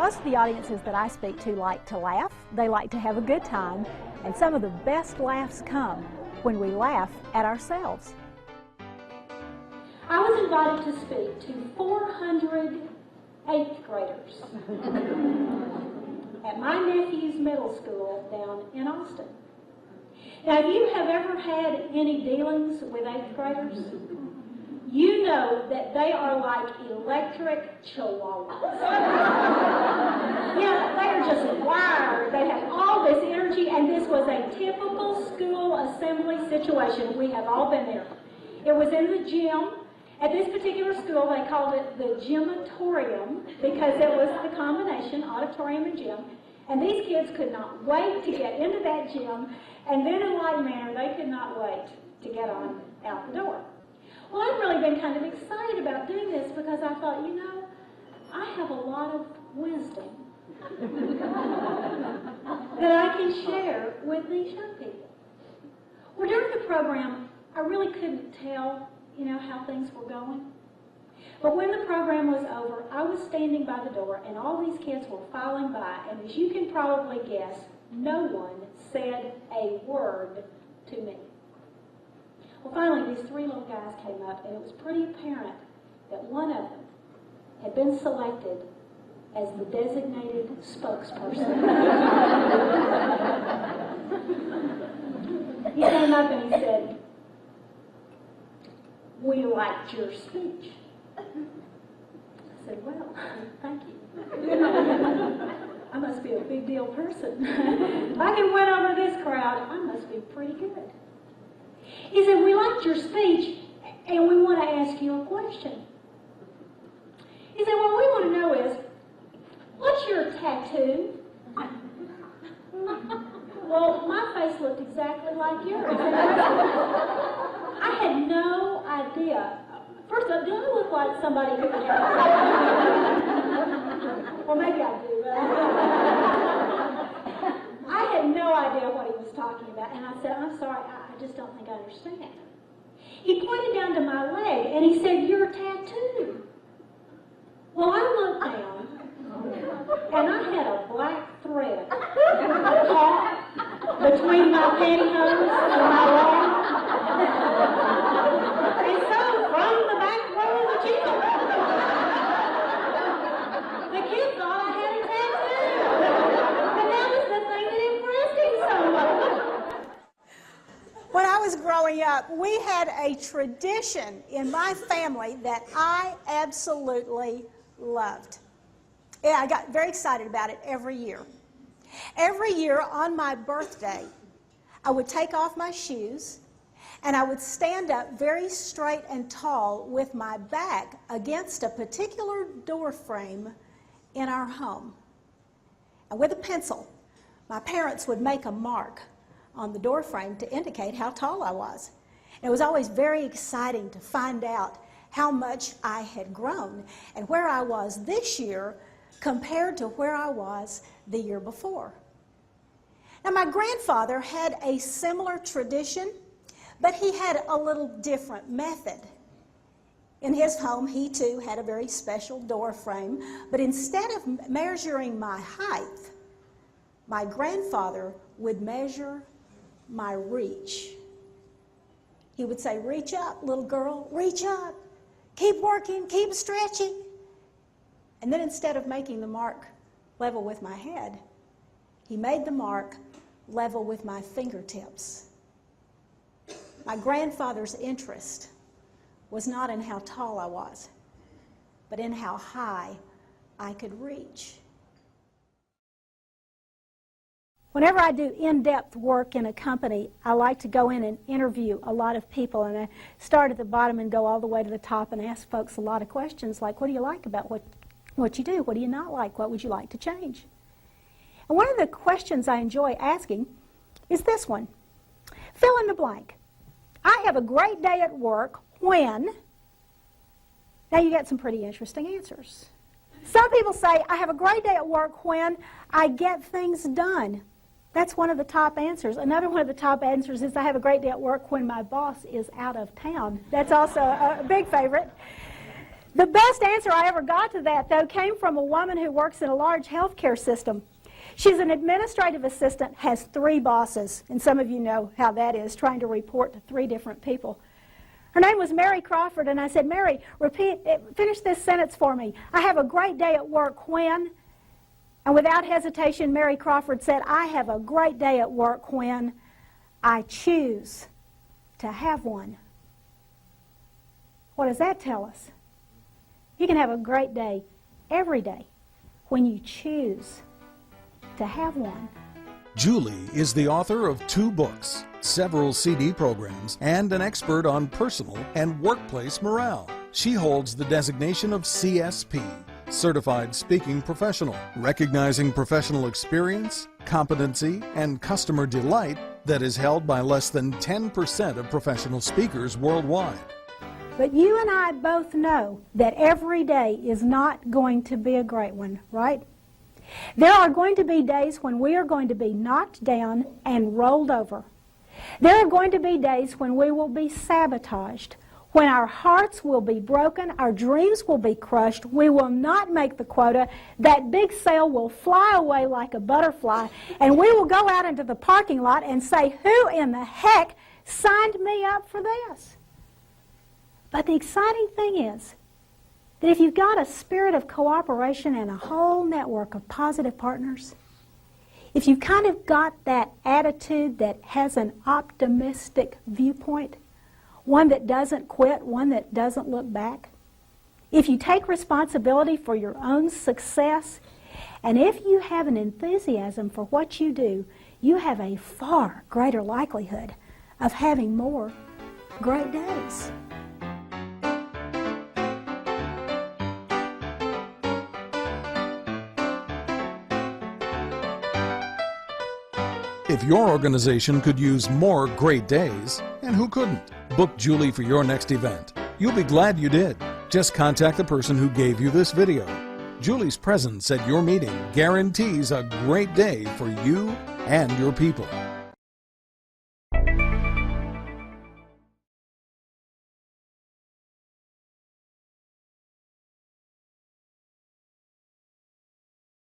Most of the audiences that I speak to like to laugh, they like to have a good time, and some of the best laughs come when we laugh at ourselves. I was invited to speak to 400 8th graders at my nephew's middle school down in Austin. Now, if you have ever had any dealings with 8th graders, you know that they are like electric chihuahuas. Yeah, they are just wired. They have all this energy, and this was a typical school assembly situation. We have all been there. It was in the gym. At this particular school, they called it the gymatorium because it was the combination, auditorium and gym. And these kids could not wait to get into that gym, and then in like manner, they could not wait to get on out the door. Well, I've really been kind of excited about doing this because I thought, you know, I have a lot of wisdom that I can share with these young people. Well, during the program, I really couldn't tell, you know, how things were going. But when the program was over, I was standing by the door, and all these kids were filing by, and as you can probably guess, no one said a word to me. Well, finally, these 3 little guys came up, and it was pretty apparent that one of them had been selected as the designated spokesperson. He came up and he said, "We liked your speech." I said, "Well, thank you. I must be a big deal person. If I can win over this crowd, I must be pretty good." He said, "We liked your speech, and we want to ask you a question." He said, "What we want to know is, what's your tattoo?" Well, my face looked exactly like yours. I had no idea. First of all, do I look like somebody who would have? Well, maybe I do. I had no idea what he was talking about, and I said, "I'm sorry, I just don't think I understand." He pointed down to my leg, and he said, "Your tattoo." Well, I looked down, and I had a black thread caught between my pantyhose and my leg. And so, from the back row of the gym, the kids thought I had a tattoo. And that was the thing that impressed him so much. When I was growing up, we had a tradition in my family that I absolutely loved. Yeah, I got very excited about it every year. Every year on my birthday, I would take off my shoes and I would stand up very straight and tall with my back against a particular door frame in our home. And with a pencil, my parents would make a mark on the door frame to indicate how tall I was. And it was always very exciting to find out how much I had grown and where I was this year compared to where I was the year before. Now, my grandfather had a similar tradition, but he had a little different method. In his home, he too had a very special door frame, but instead of measuring my height, my grandfather would measure my reach. He would say, "Reach up, little girl, reach up. Keep working, keep stretching." And then instead of making the mark level with my head, he made the mark level with my fingertips. My grandfather's interest was not in how tall I was, but in how high I could reach. Whenever I do in-depth work in a company, I like to go in and interview a lot of people, and I start at the bottom and go all the way to the top and ask folks a lot of questions like, what do you like about what you do? What do you not like? What would you like to change? And one of the questions I enjoy asking is this one. Fill in the blank. I have a great day at work when... Now you get some pretty interesting answers. Some people say, I have a great day at work when I get things done. That's one of the top answers. Another one of the top answers is I have a great day at work when my boss is out of town. That's also a big favorite. The best answer I ever got to that, though, came from a woman who works in a large healthcare system. She's an administrative assistant, has 3 bosses, and some of you know how that is, trying to report to 3 different people. Her name was Mary Crawford, and I said, Mary, finish this sentence for me. I have a great day at work when? And without hesitation, Mary Crawford said, I have a great day at work when I choose to have one. What does that tell us? You can have a great day every day when you choose to have one. Julie is the author of 2 books, several CD programs, and an expert on personal and workplace morale. She holds the designation of CSP, Certified Speaking Professional, recognizing professional experience, competency, and customer delight that is held by less than 10% of professional speakers worldwide. But you and I both know that every day is not going to be a great one, right? There are going to be days when we are going to be knocked down and rolled over. There are going to be days when we will be sabotaged, when our hearts will be broken, our dreams will be crushed, we will not make the quota, that big sale will fly away like a butterfly, and we will go out into the parking lot and say, who in the heck signed me up for this? But the exciting thing is that if you've got a spirit of cooperation and a whole network of positive partners, if you've kind of got that attitude that has an optimistic viewpoint, one that doesn't quit, one that doesn't look back, if you take responsibility for your own success, and if you have an enthusiasm for what you do, you have a far greater likelihood of having more great days. If your organization could use more great days, and who couldn't? Book Julie for your next event. You'll be glad you did. Just contact the person who gave you this video. Julie's presence at your meeting guarantees a great day for you and your people.